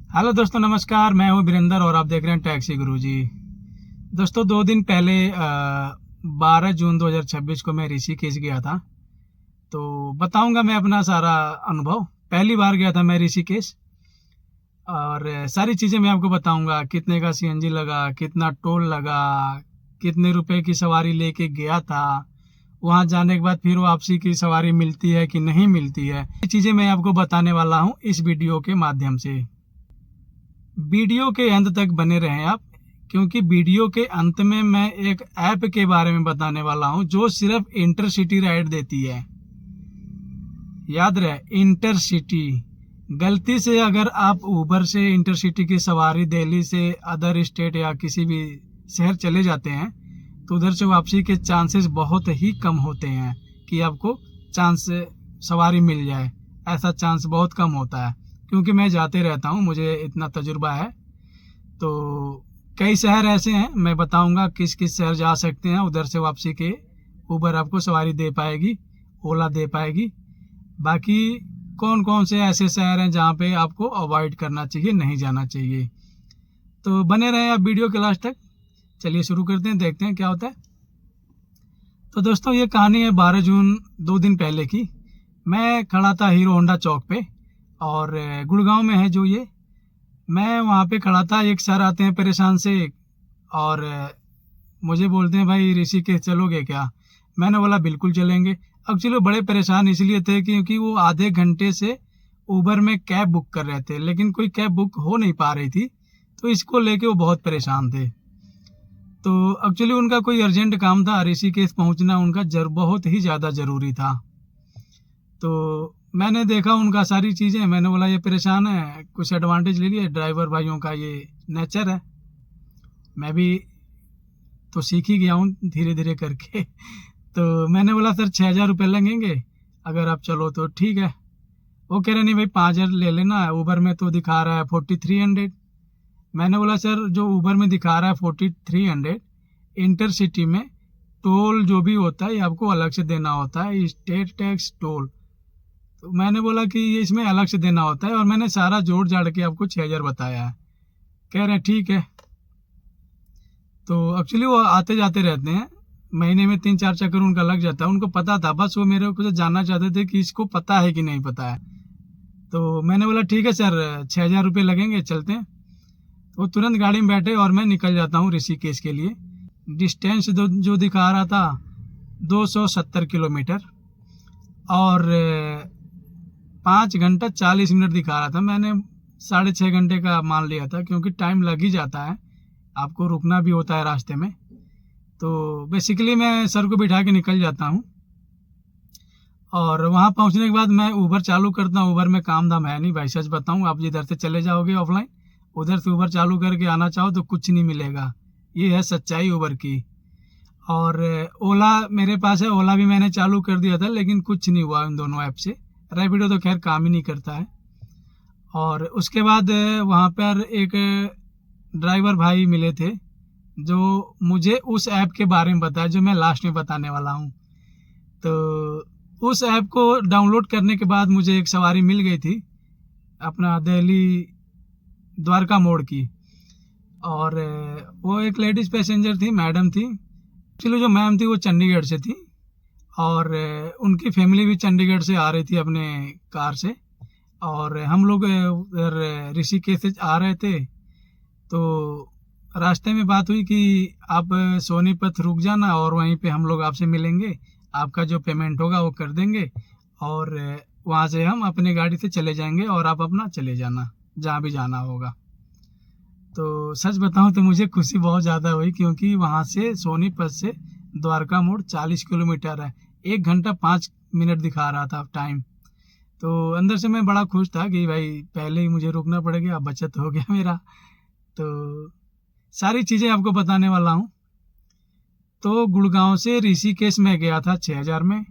Hello दोस्तों, नमस्कार। मैं हूं वीरेंद्र और आप देख रहे हैं टैक्सी गुरुजी। दोस्तों, 2 दिन पहले 12 जून 2026 को मैं ऋषिकेश गया था। तो बताऊंगा मैं अपना सारा अनुभव। पहली बार गया था मैं ऋषिकेश और सारी चीज़ें मैं आपको बताऊंगा। कितने का सीएनजी लगा, कितना टोल लगा, कितने रुपए की सवारी लेके गया था, वहां जाने के बाद फिर वापसी की सवारी मिलती है कि नहीं मिलती है। ये चीज़ें मैं आपको बताने वाला हूँ इस वीडियो के माध्यम से। वीडियो के अंत तक बने रहें आप, क्योंकि वीडियो के अंत में मैं एक ऐप के बारे में बताने वाला हूं जो सिर्फ इंटरसिटी राइड देती है। याद रहे, इंटरसिटी। गलती से अगर आप ऊबर से इंटरसिटी की सवारी दिल्ली से अदर स्टेट या किसी भी शहर चले जाते हैं तो उधर से वापसी के चांसेस बहुत ही कम होते हैं कि आपको चांस सवारी मिल जाए। ऐसा चांस बहुत कम होता है, क्योंकि मैं जाते रहता हूँ, मुझे इतना तजुर्बा है। तो कई शहर ऐसे हैं, मैं बताऊंगा किस किस शहर जा सकते हैं। उधर से वापसी के ऊबर आपको सवारी दे पाएगी, ओला दे पाएगी। बाकी कौन कौन से ऐसे शहर हैं जहाँ पे आपको अवॉइड करना चाहिए, नहीं जाना चाहिए। तो बने रहें आप वीडियो के लास्ट तक। चलिए शुरू करते हैं, देखते हैं क्या होता है। तो दोस्तों, ये कहानी है 12 जून, 2 दिन पहले की। मैं खड़ा था हीरो होंडा चौक पे, और गुड़गांव में है जो ये। मैं वहाँ पे खड़ा था, एक सर आते हैं परेशान से और मुझे बोलते हैं, भाई ऋषिकेश चलोगे क्या? मैंने बोला बिल्कुल चलेंगे। अब चलो, बड़े परेशान इसलिए थे क्योंकि वो आधे घंटे से उबर में कैब बुक कर रहे थे, लेकिन कोई कैब बुक हो नहीं पा रही थी। तो इसको लेके वो बहुत परेशान थे। तो एक्चुअली उनका कोई अर्जेंट काम था, ऋषिकेश पहुंचना उनका बहुत ही ज़्यादा ज़रूरी था। तो मैंने देखा उनका सारी चीज़ें, मैंने बोला ये परेशान है, कुछ एडवांटेज ले लिए। ड्राइवर भाइयों का ये नेचर है, मैं भी तो सीख ही गया हूँ धीरे धीरे करके। तो मैंने बोला सर 6,000 रुपये लगेंगे, अगर आप चलो तो ठीक है। वो कह रहे नहीं भाई 5,000 ले लेना, ऊबर में तो दिखा रहा है 4300। मैंने बोला सर जो ऊबर में दिखा रहा है 4300, इंटरसिटी में टोल जो भी होता है ये आपको अलग से देना होता है, स्टेट टैक्स टोल। तो मैंने बोला कि ये इसमें अलग से देना होता है, और मैंने सारा जोड़ जाड़ के आपको 6,000 बताया है। कह रहे हैं ठीक है। तो एक्चुअली वो आते जाते रहते हैं, महीने में 3-4 चक्कर उनका लग जाता है। उनको पता था, बस वो मेरे को जानना चाहते थे कि इसको पता है कि नहीं पता है। तो मैंने बोला ठीक है सर, 6,000 रुपये लगेंगे, चलते हैं। तो वो तुरंत गाड़ी में बैठे और मैं निकल जाता हूँ ऋषिकेश के लिए। डिस्टेंस जो दिखा रहा था 270 किलोमीटर, और 5 घंटा 40 मिनट दिखा रहा था। मैंने 6.5 घंटे का मान लिया था, क्योंकि टाइम लग ही जाता है, आपको रुकना भी होता है रास्ते में। तो बेसिकली मैं सर को बिठा के निकल जाता हूँ, और वहाँ पहुँचने के बाद मैं ऊबर चालू करता हूँ। ऊबर में काम धाम है नहीं भाई, सच बताऊँ, आप जिधर से चले जाओगे ऑफलाइन, उधर से ऊबर चालू करके आना चाहो तो कुछ नहीं मिलेगा। ये है सच्चाई ऊबर की। और ओला मेरे पास है, ओला भी मैंने चालू कर दिया था, लेकिन कुछ नहीं हुआ इन दोनों ऐप से। रैपिडो तो खैर काम ही नहीं करता है। और उसके बाद वहाँ पर एक ड्राइवर भाई मिले थे जो मुझे उस ऐप के बारे में बताया जो मैं लास्ट में बताने वाला हूँ। तो उस ऐप को डाउनलोड करने के बाद मुझे एक सवारी मिल गई थी, अपना दिल्ली द्वारका मोड़ की। और वो एक लेडीज़ पैसेंजर थी, मैडम थी। चलो, जो मैम थी वो चंडीगढ़ से थी, और उनकी फैमिली भी चंडीगढ़ से आ रही थी अपने कार से। और हम लोग उधर ऋषिकेश से आ रहे थे। तो रास्ते में बात हुई कि आप सोनीपत रुक जाना और वहीं पे हम लोग आपसे मिलेंगे, आपका जो पेमेंट होगा वो कर देंगे, और वहाँ से हम अपनी गाड़ी से चले जाएंगे और आप अपना चले जाना जहाँ भी जाना होगा। तो सच बताऊं तो मुझे खुशी बहुत ज़्यादा हुई, क्योंकि वहाँ से सोनीपत से द्वारका मोड़ 40 किलोमीटर है। 1 घंटा 5 मिनट दिखा रहा था टाइम। तो अंदर से मैं बड़ा खुश था कि भाई पहले ही मुझे रुकना पड़ेगा, बचत हो गया मेरा। तो सारी चीज़ें आपको बताने वाला हूँ। तो गुड़गांव से ऋषिकेश में गया था 6,000 में,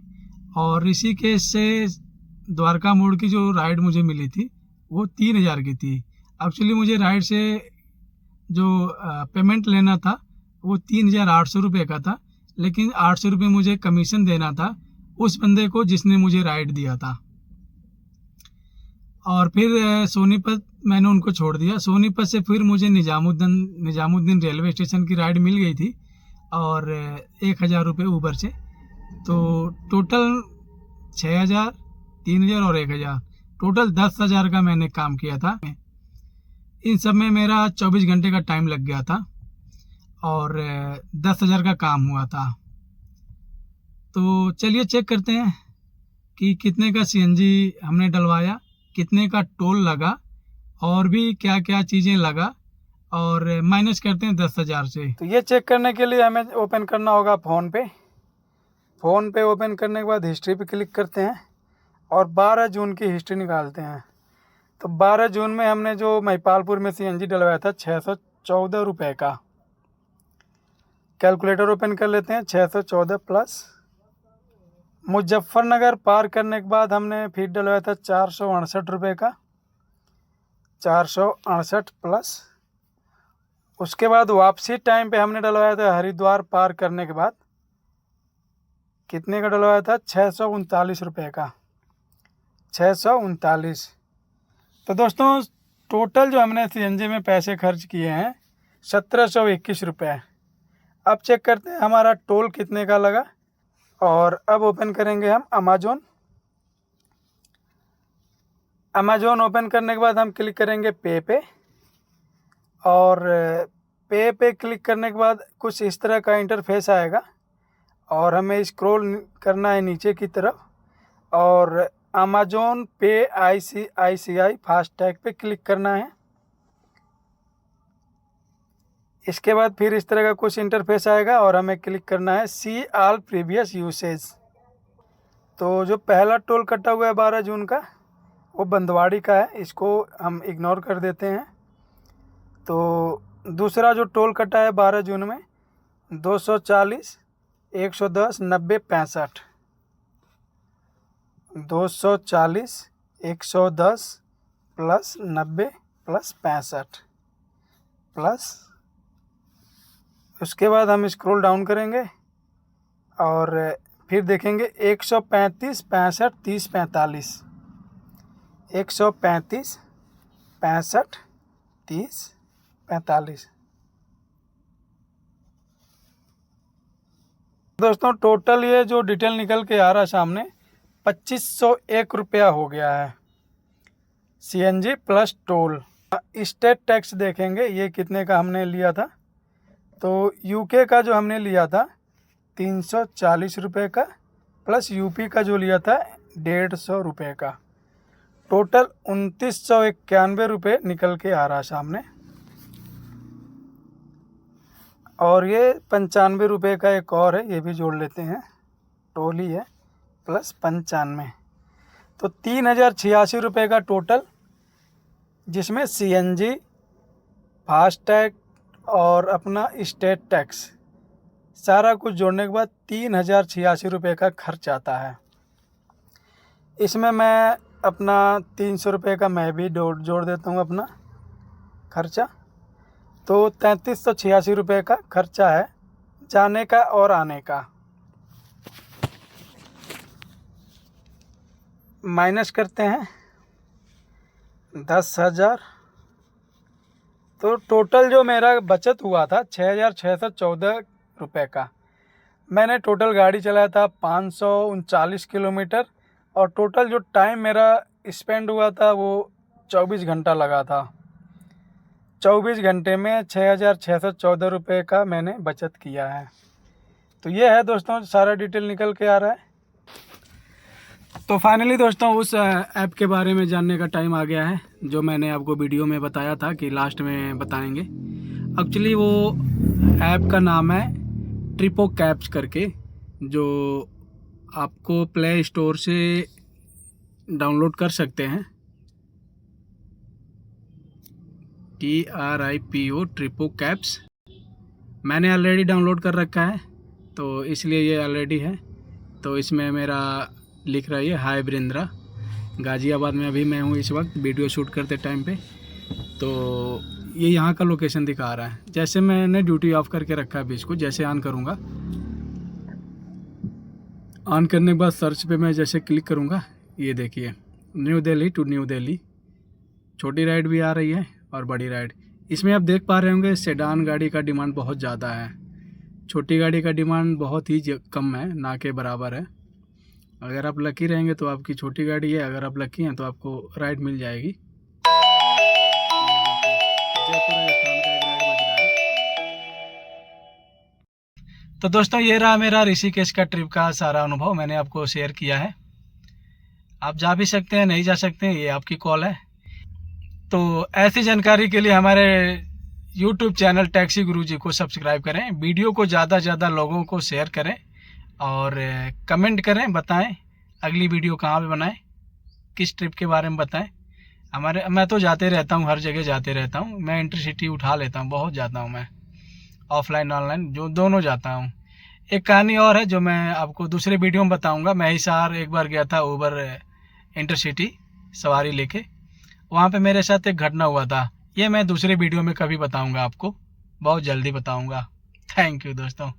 और ऋषिकेश से द्वारका मोड़ की जो राइड मुझे मिली थी वो 3,000 की थी। एक्चुअली मुझे राइड से जो पेमेंट लेना था वो 3,800 रुपये का था, लेकिन 800 रुपये मुझे कमीशन देना था उस बंदे को जिसने मुझे राइड दिया था। और फिर सोनीपत मैंने उनको छोड़ दिया। सोनीपत से फिर मुझे निजामुद्दीन रेलवे स्टेशन की राइड मिल गई थी और 1,000 रुपये ऊबर से। तो टोटल 6,000, 3,000 और 1,000, टोटल 10,000 का मैंने काम किया था। इन सब में मेरा 24 घंटे का टाइम लग गया था और 10,000 का काम हुआ था। तो चलिए चेक करते हैं कि कितने का सीएनजी हमने डलवाया, कितने का टोल लगा और भी क्या क्या चीज़ें लगा, और माइनस करते हैं 10,000 से। तो ये चेक करने के लिए हमें ओपन करना होगा फ़ोन पे ओपन करने के बाद हिस्ट्री पे क्लिक करते हैं और 12 जून की हिस्ट्री निकालते हैं। तो 12 जून में हमने जो महिपालपुर में सीएनजी डलवाया था 614 रुपये का। कैलकुलेटर ओपन कर लेते हैं। 614 प्लस मुजफ्फरनगर पार करने के बाद हमने फिर डलवाया था 468 रुपये का। 468 प्लस उसके बाद वापसी टाइम पे हमने डलवाया था हरिद्वार पार करने के बाद, कितने का डलवाया था? 639 रुपये का। 639। तो दोस्तों टोटल जो हमने सीएनजी में पैसे खर्च किए हैं 1721 रुपये। अब चेक करते हैं हमारा टोल कितने का लगा। और अब ओपन करेंगे हम अमेज़ॉन ओपन करने के बाद हम क्लिक करेंगे पे और पे क्लिक करने के बाद कुछ इस तरह का इंटरफेस आएगा और हमें स्क्रॉल करना है नीचे की तरफ और अमेज़ॉन पे ICICI फास्टैग पे क्लिक करना है। इसके बाद फिर इस तरह का कुछ इंटरफेस आएगा और हमें क्लिक करना है सी ऑल प्रीवियस यूसेज। तो जो पहला टोल कटा हुआ है 12 जून का वो बंदवाड़ी का है, इसको हम इग्नोर कर देते हैं। तो दूसरा जो टोल कटा है 12 जून में 240, 110, 90, 65। 240, 110 प्लस 90 प्लस 65 प्लस उसके बाद हम स्क्रॉल डाउन करेंगे और फिर देखेंगे 135, 65, 30, 45। 135, 65, 30, 45। दोस्तों टोटल ये जो डिटेल निकल के आ रहा है सामने 2501 रुपया हो गया है CNG plus toll. State tax देखेंगे ये कितने का हमने लिया था। तो यूके का जो हमने लिया था 340 रुपये का प्लस यूपी का जो लिया था 150 रुपये का, टोटल 2991 रुपये निकल के आ रहा सामने। और ये 95 रुपये का एक और है, ये भी जोड़ लेते हैं, टोल ही है प्लस 95, तो 3086 रुपये का टोटल, जिसमें सीएनजी, फास्टैग और अपना स्टेट टैक्स सारा कुछ जोड़ने के बाद 3086 रुपये का खर्च आता है। इसमें मैं अपना 300 रुपये का मैं भी जोड़ देता हूँ अपना खर्चा। तो 3386 रुपये का खर्चा है जाने का और आने का। माइनस करते हैं 10,000, तो टोटल जो मेरा बचत हुआ था 6,614 रुपये का। मैंने टोटल गाड़ी चलाया था 539 किलोमीटर और टोटल जो टाइम मेरा स्पेंड हुआ था वो 24 घंटा लगा था। 24 घंटे में 6,614 रुपये का मैंने बचत किया है। तो ये है दोस्तों, सारा डिटेल निकल के आ रहा है। तो फाइनली दोस्तों उस ऐप के बारे में जानने का टाइम आ गया है जो मैंने आपको वीडियो में बताया था कि लास्ट में बताएंगे। एक्चुअली वो ऐप का नाम है ट्रिपो कैब्स करके, जो आपको प्ले स्टोर से डाउनलोड कर सकते हैं। TRIPO ट्रिपो कैब्स मैंने ऑलरेडी डाउनलोड कर रखा है, तो इसलिए ये ऑलरेडी है। तो इसमें मेरा लिख रहा है हाय वृंद्रा, गाज़ियाबाद में अभी मैं हूँ इस वक्त वीडियो शूट करते टाइम पे। तो ये यहाँ का लोकेशन दिखा रहा है। जैसे मैंने ड्यूटी ऑफ करके रखा है अभी, इसको जैसे ऑन करूँगा, ऑन करने के बाद सर्च पे मैं जैसे क्लिक करूँगा, ये देखिए New Delhi to New Delhi छोटी राइड भी आ रही है और बड़ी राइड। इसमें आप देख पा रहे होंगे सेडान गाड़ी का डिमांड बहुत ज़्यादा है, छोटी गाड़ी का डिमांड बहुत ही कम है, ना के बराबर है। अगर आप लकी रहेंगे तो आपकी छोटी गाड़ी है, अगर आप लकी हैं तो आपको राइड मिल जाएगी। तो दोस्तों ये रहा मेरा ऋषिकेश का ट्रिप का सारा अनुभव, मैंने आपको शेयर किया है। आप जा भी सकते हैं, नहीं जा सकते हैं, ये आपकी कॉल है। तो ऐसी जानकारी के लिए हमारे YouTube चैनल टैक्सी गुरुजी को सब्सक्राइब करें, वीडियो को ज़्यादा से ज़्यादा लोगों को शेयर करें और कमेंट करें, बताएं अगली वीडियो कहाँ पे बनाएं, किस ट्रिप के बारे में बताएं। मैं तो जाते रहता हूँ, हर जगह जाते रहता हूँ। मैं इंटरसिटी उठा लेता हूँ, बहुत जाता हूँ मैं, ऑफलाइन ऑनलाइन जो दोनों जाता हूँ। एक कहानी और है जो मैं आपको दूसरे वीडियो में बताऊँगा। मैं हिसार एक बार गया था ऊबर इंटरसिटी सवारी लेके, वहाँ पे मेरे साथ एक घटना हुआ था। ये मैं दूसरे वीडियो में कभी बताऊँगा आपको, बहुत जल्दी बताऊँगा। थैंक यू दोस्तों।